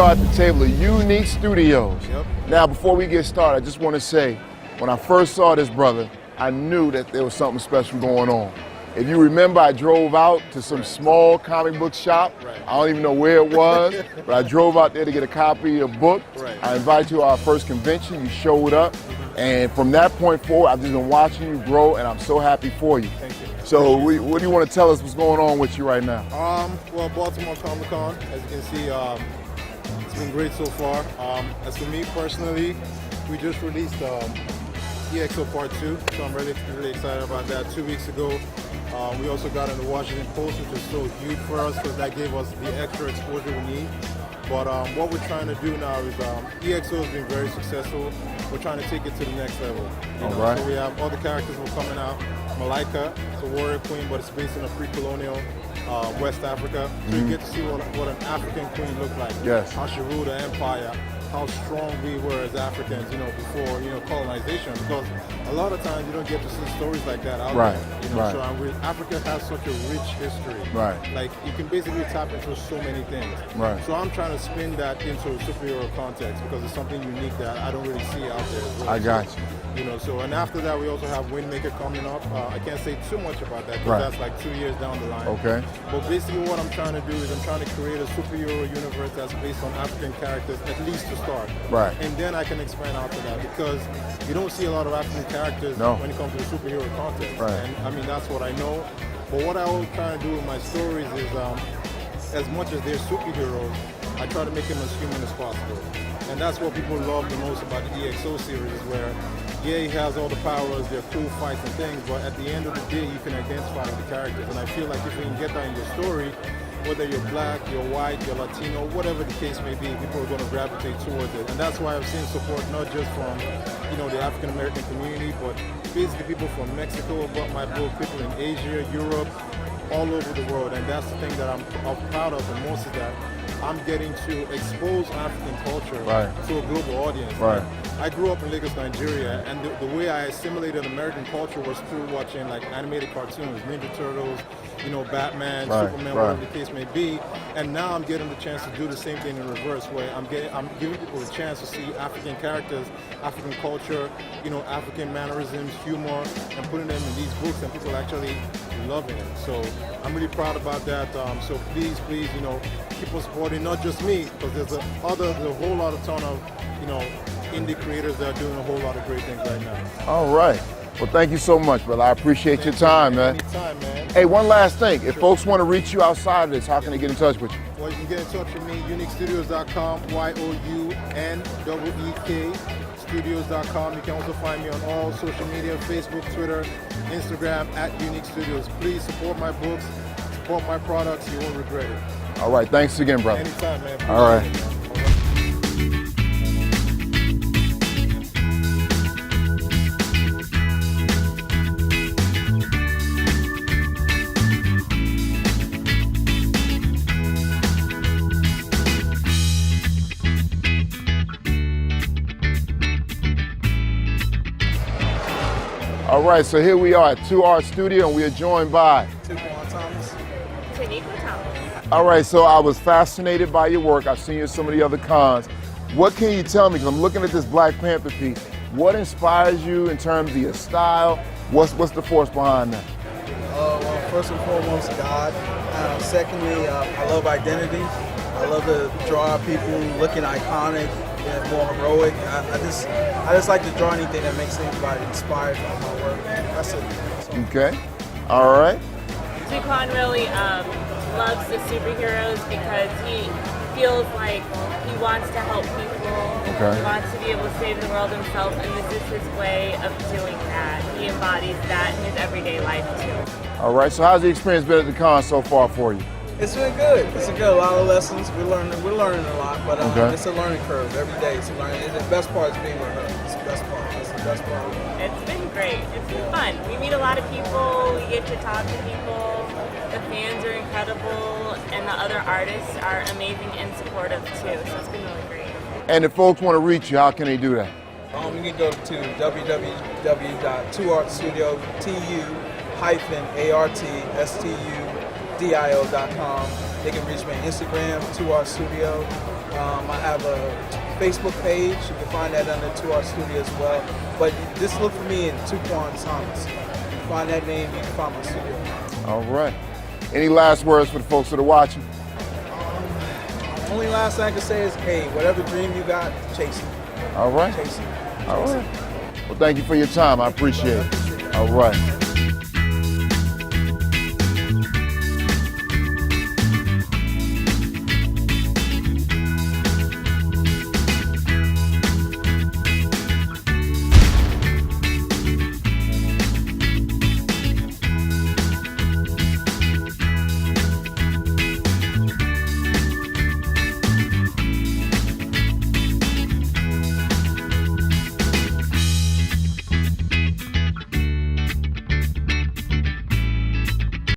are at the table of Unique Studios. Yep. Now, before we get started, I just want to say, when I first saw this brother, I knew that there was something special going on. If you remember, I drove out to some small comic book shop. Right. I don't even know where it was, but I drove out there to get a copy of your book. Right. I invited you to our first convention. You showed up. And from that point forward, I've just been watching you grow, and I'm so happy for you. Thank you. So what do you want to tell us what's going on with you right now? Well, Baltimore Comic Con, as you can see, it's been great so far. As for me personally, we just released EXO Part 2, so I'm really excited about that. 2 weeks ago, we also got in the Washington Post, which is so huge for us because that gave us the extra exposure we need. But what we're trying to do now is EXO has been very successful. We're trying to take it to the next level. All right. So we have other characters who are coming out. Malika, it's a warrior queen, but it's based in a pre-colonial West Africa. So you get to see what an African queen looked like. Yes. How she ruled the empire, how strong we were as Africans, before, colonization. Because a lot of times you don't get to see stories like that out Right. there. Right. So Africa has such a rich history. Right. Like you can basically tap into so many things. Right. So I'm trying to spin that into a superhero context because it's something unique that I don't really see out there as well. I got you. And after that we also have Windmaker coming up. I can't say too much about that because Right. that's like 2 years down the line. Okay. But basically what I'm trying to do is I'm trying to create a superhero universe that's based on African characters, at least to start. Right. And then I can expand out to that because you don't see a lot of African characters when it comes to the superhero context. Right. And I mean, that's what I know. But what I always try to do with my stories is as much as they're superheroes, I try to make them as human as possible. And that's what people love the most about the EXO series, where he has all the powers, they're cool fights and things, but at the end of the day, you can identify with the characters. And I feel like if you can get that in your story, whether you're black, you're white, you're Latino, whatever the case may be, people are going to gravitate towards it. And that's why I've seen support not just from, the African American community, but basically people from Mexico about my book, people in Asia, Europe, all over the world. And that's the thing that I'm proud of the most, is that I'm getting to expose African culture to a global audience. Right. I grew up in Lagos, Nigeria, and the way I assimilated American culture was through watching like animated cartoons, Ninja Turtles, Batman, Superman, whatever the case may be. And now I'm getting the chance to do the same thing in reverse, where I'm giving people a chance to see African characters, African culture, African mannerisms, humor, and putting them in these books, and people actually loving it. So I'm really proud about that. So please, keep on supporting not just me, because there's a whole lot of ton of, indie creators that are doing a whole lot of great things right now. All right. Well, thank you so much, brother. I appreciate your time, man. Anytime, man. Hey, one last thing. If folks want to reach you outside of this, how can they get in touch with you? Well, you can get in touch with me, uniquestudios.com, YOUNEEK, studios.com. You can also find me on all social media, Facebook, Twitter, Instagram, @Unique Studios. Please support my books, support my products. You won't regret it. All right. Thanks again, brother. Anytime, man. All right. All right, so here we are at 2 Art Studio, and we are joined by Thomas. All right, so I was fascinated by your work. I've seen you at some of the other cons. What can you tell me, because I'm looking at this Black Panther piece, what inspires you in terms of your style? What's the force behind that? Well, first and foremost, God. Secondly, I love identity. I love to draw people looking iconic and more heroic. I just like to draw anything that makes anybody inspired by my work. That's it. Okay, all right. Duquan really loves the superheroes because he feels like he wants to help people. Okay. He wants to be able to save the world himself, and this is his way of doing that. He embodies that in his everyday life too. All right, so how's the experience been at the con so far for you? It's been good. It's been good. A lot of lessons. We're learning a lot, but it's a learning curve every day. It's a learning. The best part is being with her. It's the best part. It's the best part. It's been great. It's been fun. We meet a lot of people. We get to talk to people. The fans are incredible, and the other artists are amazing and supportive too. So it's been really great. And if folks want to reach you, how can they do that? You can go to www.2artstudio, TU-ARTSTUDIO.com. They can reach me on Instagram, 2Art Studio. I have a Facebook page. You can find that under 2 Art Studio as well. But just look for me in Tuquan Thomas. You find that name, you can find my studio. All right. Any last words for the folks that are watching? Only last thing I can say is, hey, whatever dream you got, chase it. All right. Chase it. All right. Well, thank you for your time. I appreciate it. All right.